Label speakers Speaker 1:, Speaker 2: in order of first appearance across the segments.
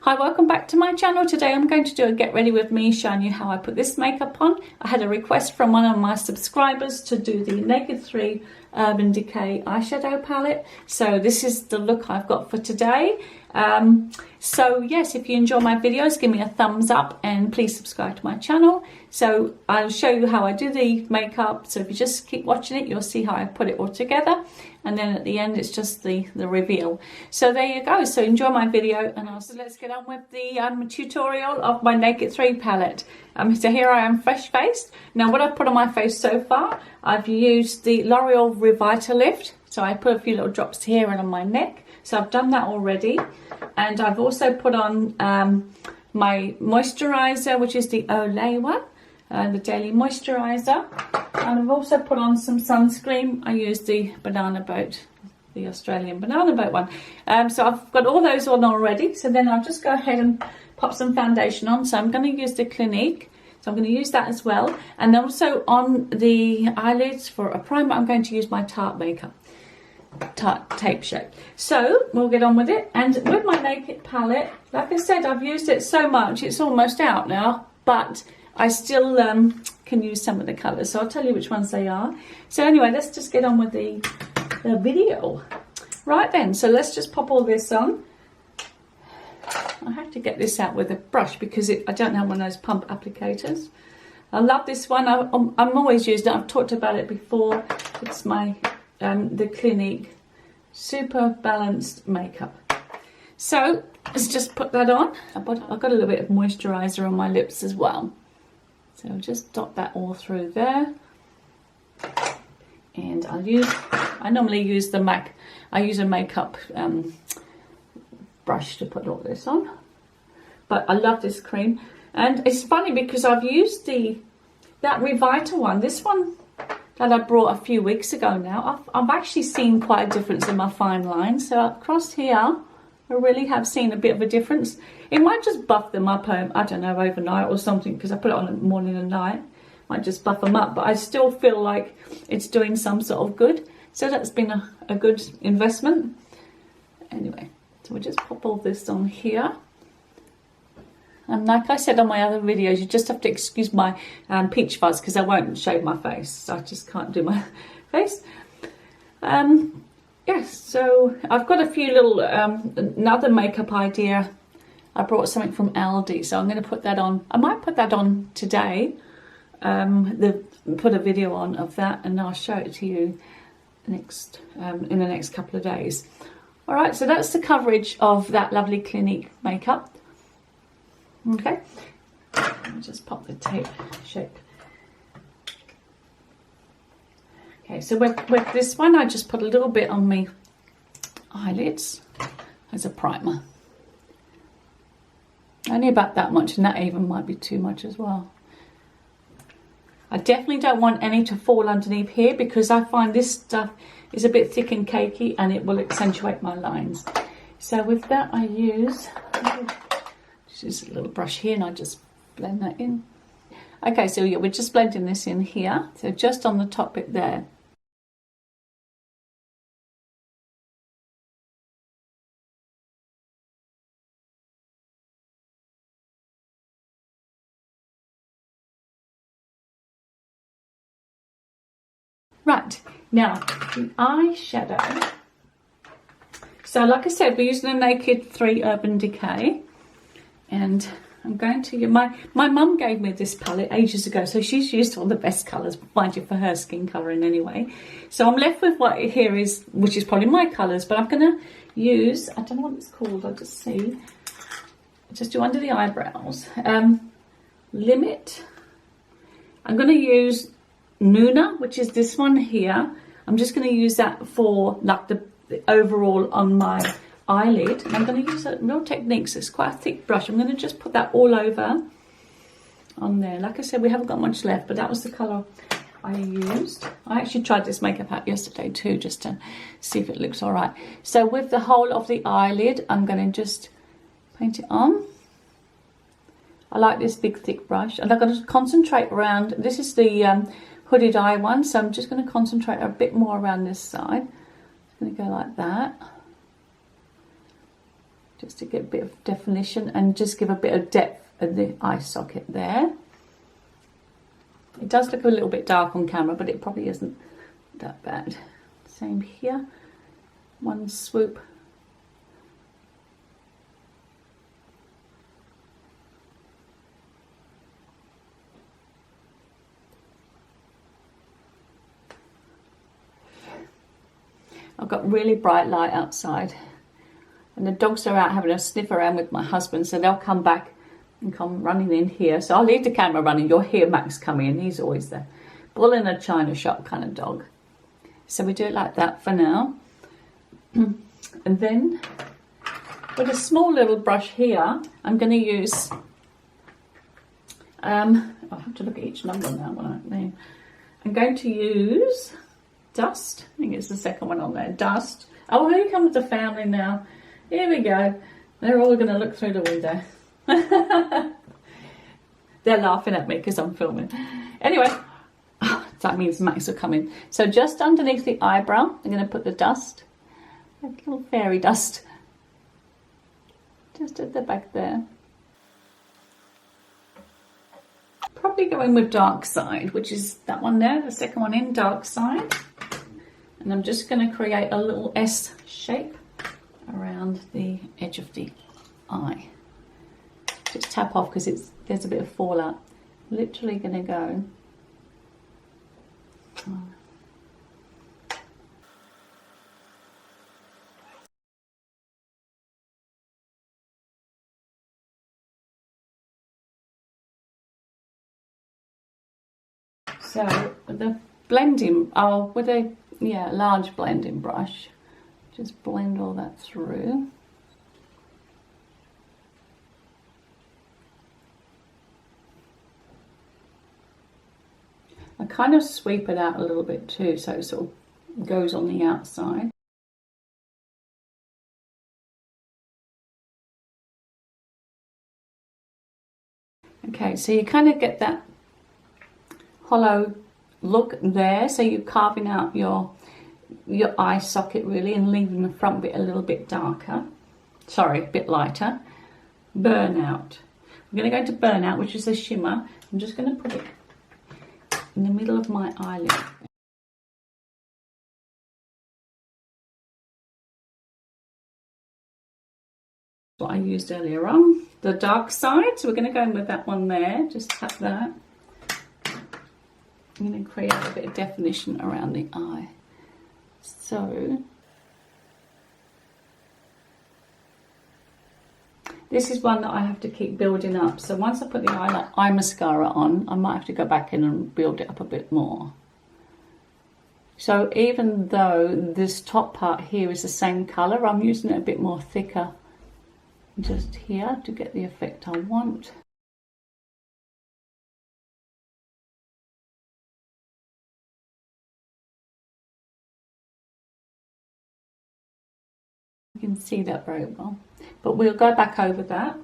Speaker 1: Hi, welcome back to my channel. Today I'm going to do a get ready with me, showing you how I put this makeup on. I had a request from one of my subscribers to do the Naked 3 Urban Decay eyeshadow palette. So this is the look I've got for today. So yes, if you enjoy my videos, give me a thumbs up and please subscribe to my channel. So I'll show you how I do the makeup. So if you just keep watching it, you'll see how I put it all together. And then at the end, it's just the reveal. So there you go. So enjoy my video, and so let's get on with the tutorial of my Naked 3 palette. So here I am, fresh faced. Now what I've put on my face so far, I've used the L'Oreal Revitalift. So I put a few little drops here and on my neck. So I've done that already. And I've also put on my moisturizer, which is the Olay one, the Daily Moisturizer. And I've also put on some sunscreen. I used the Banana Boat, the Australian Banana Boat one. So I've got all those on already. So then I'll just go ahead and pop some foundation on. So I'm going to use the Clinique. So I'm going to use that as well. And also on the eyelids for a primer, I'm going to use my Tarte makeup. Tarte Tape Shape. So we'll get on with it. And with my Naked palette, like I said, I've used it so much, it's almost out now, but I still can use some of the colours. So I'll tell you which ones they are. So anyway, let's just get on with the video. Right then, so let's just pop all this on. I have to get this out with a brush because I don't have one of those pump applicators. I love this one. I'm always using it. I've talked about it before. It's my the Clinique Super Balanced Makeup. So let's just put that on. I've got a little bit of moisturizer on my lips as well. So I'll just dot that all through there. And I normally use the MAC. I use a makeup brush to put all this on. But I love this cream. And it's funny because I've used that Revita one. This one that I brought a few weeks ago now. I've actually seen quite a difference in my fine lines. So across here, I really have seen a bit of a difference. It might just buff them up, I don't know, overnight or something, because I put it on in the morning and night. Might just buff them up, but I still feel like it's doing some sort of good. So that's been a good investment. Anyway, so we'll just pop all this on here. And like I said on my other videos, you just have to excuse my peach fuzz because I won't shave my face. I just can't do my face. Yes, so I've got a few little, another makeup idea. I brought something from Aldi, so I'm going to put that on. I might put that on today, put a video on of that, and I'll show it to you next in the next couple of days. All right, so that's the coverage of that lovely Clinique makeup. Okay, I'll just pop the tape shape. Okay, so with this one, I just put a little bit on my eyelids as a primer. Only about that much, and that even might be too much as well. I definitely don't want any to fall underneath here because I find this stuff is a bit thick and cakey and it will accentuate my lines. So with that, I use a little brush here and I just blend that in. Okay, so yeah, we're just blending this in here. So just on the top bit there. Right, now the eyeshadow. So like I said, we're using a Naked 3 Urban Decay. And I'm going to, my mum gave me this palette ages ago, so she's used all the best colours, mind you, for her skin colouring anyway. So I'm left with what here is, which is probably my colours, but I'm going to use, I don't know what it's called, I'll just see. Just do under the eyebrows. Limit. I'm going to use Nuna, which is this one here. I'm just going to use that for like the overall on my eyelid. And I'm going to use a real technique, so it's quite a thick brush. I'm going to just put that all over on there. Like I said, we haven't got much left, but that was the colour I used. I actually tried this makeup out yesterday too, just to see if it looks all right. So with the whole of the eyelid, I'm going to just paint it on. I like this big thick brush, and I'm going to concentrate around, this is the hooded eye one, so I'm just going to concentrate a bit more around this side. I'm going to go like that. just to get a bit of definition and just give a bit of depth of the eye socket there. It does look a little bit dark on camera, but it probably isn't that bad. Same here, one swoop. I've got really bright light outside and the dogs are out having a sniff around with my husband, so they'll come back and come running in here. So I'll leave the camera running. You'll hear Max come in. He's always the bull in a china shop kind of dog. So we do it like that for now. And then with a small little brush here, I'm going to use, I'll have to look at each number now, won't I? I'm going to use Dust. I think it's the second one on there. Dust. Oh, here comes the family now. Here we go. They're all going to look through the window. They're laughing at me because I'm filming. Anyway, that means Max will come in. So just underneath the eyebrow, I'm going to put the dust. A little fairy dust. Just at the back there. Probably going with Dark Side, which is that one there, the second one in, Dark Side. And I'm just going to create a little S shape around the edge of the eye. Just tap off because there's a bit of fallout. Literally going to go. So the blending, with a large blending brush, just blend all that through. I kind of sweep it out a little bit too, so it sort of goes on the outside. Okay, so you kind of get that hollow look there, so you're carving out your eye socket really and leaving the front bit a little bit darker. Sorry, a bit lighter. Burnout. I'm going to go to Burnout, which is a shimmer. I'm just going to put it in the middle of my eyelid. What I used earlier on, the Dark Side. So we're going to go in with that one there. Just tap that. I'm going to create a bit of definition around the eye. So this is one that I have to keep building up. So once I put the eye mascara on, I might have to go back in and build it up a bit more. So even though this top part here is the same colour, I'm using it a bit more thicker just here to get the effect I want. You can see that very well, but we'll go back over that.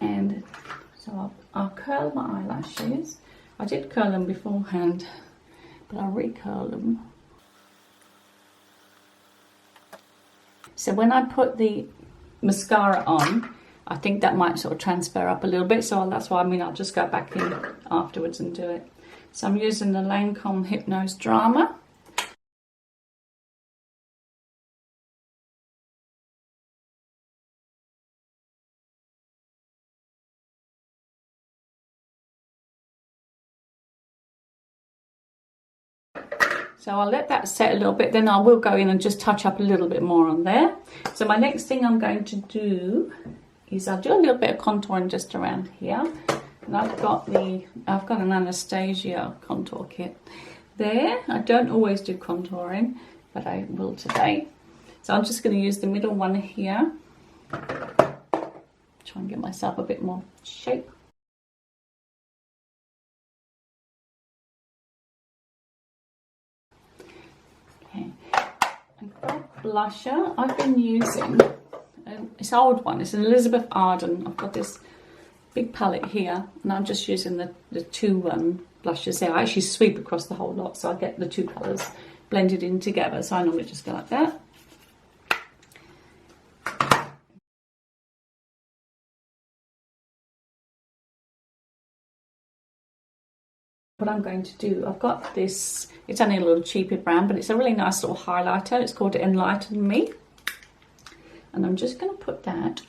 Speaker 1: And so I'll curl my eyelashes. I did curl them beforehand, but I'll recurl them. So when I put the mascara on, I think that might sort of transfer up a little bit, so that's why I'll just go back in afterwards and do it. So I'm using the Lancome Hypnose Drama. So I'll let that set a little bit, then I will go in and just touch up a little bit more on there. So my next thing I'm going to do is I'll do a little bit of contouring just around here. And I've got an Anastasia contour kit there. I don't always do contouring, but I will today. So I'm just going to use the middle one here. Try and get myself a bit more shape. Okay, and for blusher, I've been using this old one. It's an Elizabeth Arden. I've got this big palette here, and I'm just using the two blushes there. I actually sweep across the whole lot, so I get the two colours blended in together. So I normally just go like that. What I'm going to do, I've got this, it's only a little cheaper brand, but it's a really nice little highlighter. It's called Enlighten Me. And I'm just going to put that,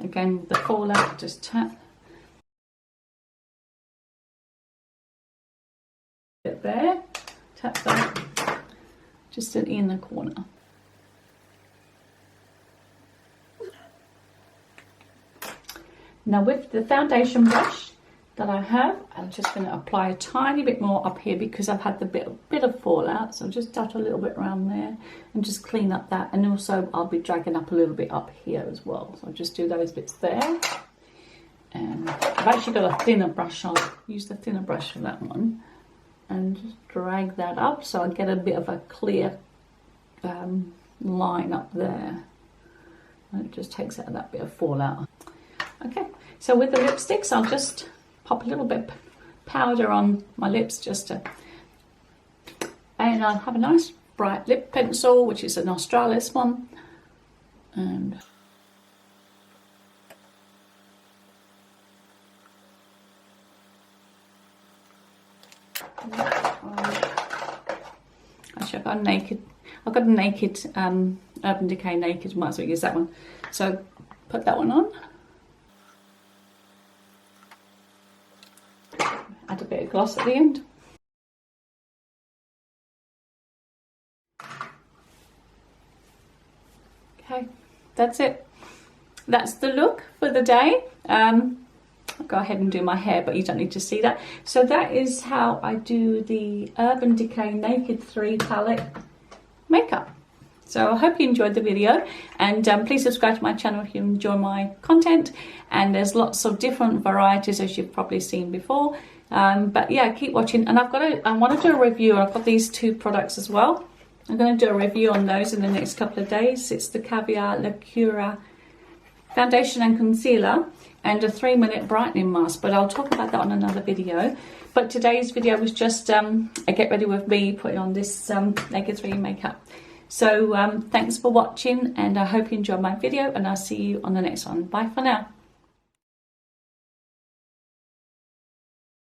Speaker 1: again, the fallout, just tap it there, tap that, just in the corner. Now with the foundation brush that I have, I'm just going to apply a tiny bit more up here because I've had the bit of fallout. So I'll just dot a little bit around there and just clean up that. And also I'll be dragging up a little bit up here as well. So I'll just do those bits there. And I've actually got a thinner brush. I'll use the thinner brush for that one. And just drag that up so I get a bit of a clear line up there. And it just takes out that bit of fallout. Okay, so with the lipsticks, I'll just pop a little bit powder on my lips just to, and I'll have a nice bright lip pencil, which is an Australis one, and actually I've got a naked Urban Decay Naked, might as well use that one. So put that one on. Add a bit of gloss at the end. Okay, that's it. That's the look for the day. I'll go ahead and do my hair, but you don't need to see that. So that is how I do the Urban Decay Naked 3 palette makeup. So I hope you enjoyed the video, and please subscribe to my channel if you enjoy my content. And there's lots of different varieties, as you've probably seen before. But yeah, keep watching. And I want to do a review. I've got these two products as well. I'm going to do a review on those in the next couple of days. It's the Caviar La Cura foundation and concealer and a 3-minute brightening mask, but I'll talk about that on another video. But today's video was just a get ready with me putting on this Naked 3 makeup. So thanks for watching, and I hope you enjoyed my video, and I'll see you on the next one. Bye for now.